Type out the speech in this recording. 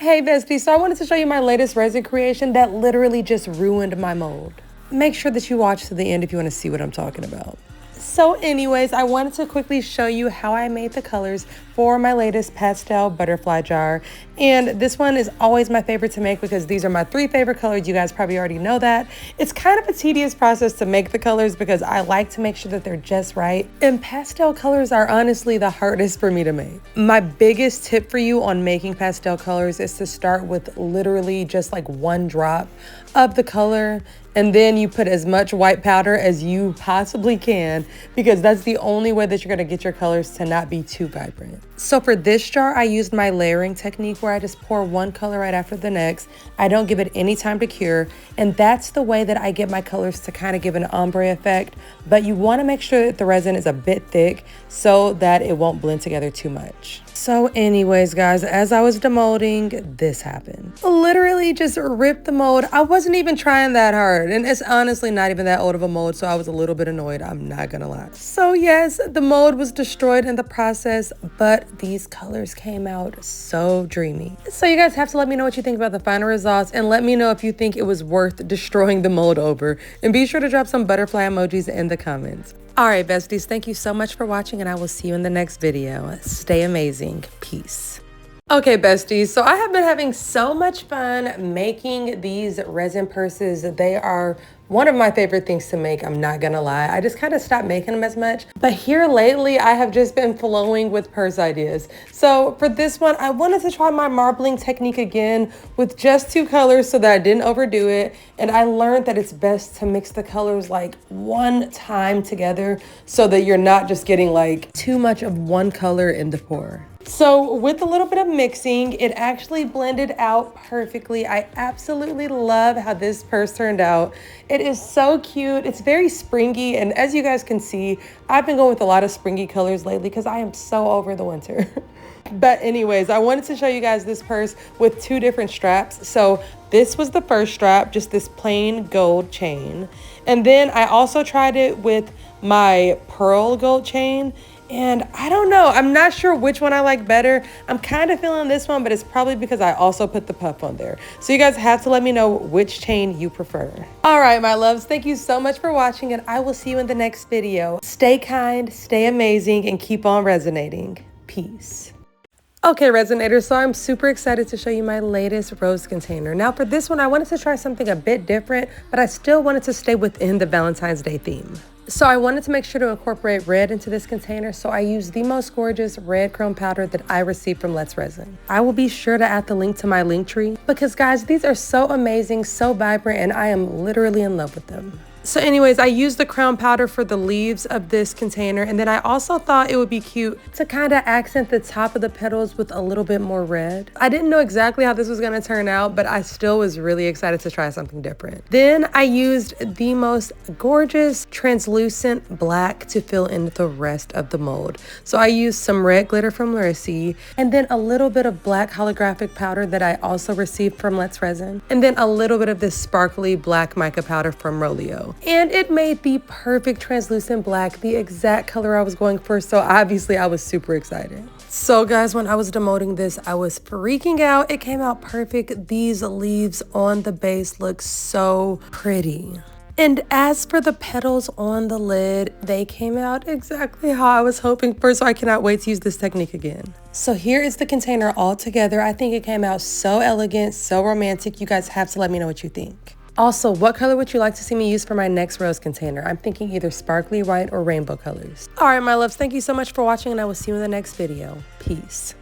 Hey bestie, so I wanted to show you my latest resin creation that literally just ruined my mold. Make sure that you watch to the end if you want to see what I'm talking about. So anyways, I wanted to quickly show you how I made the colors for my latest Pastel Butterfly Jar. And this one is always my favorite to make because these are my 3 favorite colors. You guys probably already know that. It's kind of a tedious process to make the colors because I like to make sure that they're just right. And pastel colors are honestly the hardest for me to make. My biggest tip for you on making pastel colors is to start with literally just like 1 drop of the color, and then you put as much white powder as you possibly can because that's the only way that you're gonna get your colors to not be too vibrant. So for this jar, I used my layering technique where I just pour 1 color right after the next. I don't give it any time to cure, and that's the way that I get my colors to kind of give an ombre effect, but you wanna make sure that the resin is a bit thick so that it won't blend together too much. So anyways, guys, as I was demolding, this happened. Literally just ripped the mold. I wasn't even trying that hard, and it's honestly not even that old of a mold, so I was a little bit annoyed, I'm not gonna lie. So yes, the mold was destroyed in the process, but these colors came out so dreamy. So you guys have to let me know what you think about the final results, and let me know if you think it was worth destroying the mold over. And be sure to drop some butterfly emojis in the comments. All right, besties, thank you so much for watching, and I will see you in the next video. Stay amazing. Peace. Okay, besties, so I have been having so much fun making these resin purses. They are one of my favorite things to make, I'm not gonna lie. I just kind of stopped making them as much. But here lately, I have just been flowing with purse ideas. So for this one, I wanted to try my marbling technique again with just 2 colors so that I didn't overdo it. And I learned that it's best to mix the colors like 1 time together so that you're not just getting like too much of one color in the pour. So with a little bit of mixing, it actually blended out perfectly. I absolutely love how this purse turned out. It is so cute. It's very springy, and as you guys can see, I've been going with a lot of springy colors lately because I am so over the winter. But anyways, I wanted to show you guys this purse with 2 different straps. So this was the first strap, just this plain gold chain. And then I also tried it with my pearl gold chain. And I don't know, I'm not sure which one I like better. I'm kind of feeling this one, but it's probably because I also put the puff on there. So you guys have to let me know which chain you prefer. All right, my loves, thank you so much for watching, and I will see you in the next video. Stay kind, stay amazing, and keep on resonating. Peace. Okay, resonators, so I'm super excited to show you my latest rose container. Now for this one, I wanted to try something a bit different, but I still wanted to stay within the Valentine's Day theme. So I wanted to make sure to incorporate red into this container, so I used the most gorgeous red chrome powder that I received from Let's Resin. I will be sure to add the link to my Linktree because guys, these are so amazing, so vibrant, and I am literally in love with them. So anyways, I used the crown powder for the leaves of this container, and then I also thought it would be cute to kind of accent the top of the petals with a little bit more red. I didn't know exactly how this was going to turn out, but I still was really excited to try something different. Then I used the most gorgeous translucent black to fill in the rest of the mold. So I used some red glitter from Resin, and then a little bit of black holographic powder that I also received from Let's Resin, and then a little bit of this sparkly black mica powder from Rolio. And it made the perfect translucent black, the exact color I was going for, so obviously I was super excited. So guys, when I was demolding this, I was freaking out. It came out perfect. These leaves on the base look so pretty. And as for the petals on the lid, they came out exactly how I was hoping for, so I cannot wait to use this technique again. So here is the container all together. I think it came out so elegant, so romantic. You guys have to let me know what you think. Also, what color would you like to see me use for my next rose container? I'm thinking either sparkly white or rainbow colors. All right, my loves, thank you so much for watching, and I will see you in the next video. Peace.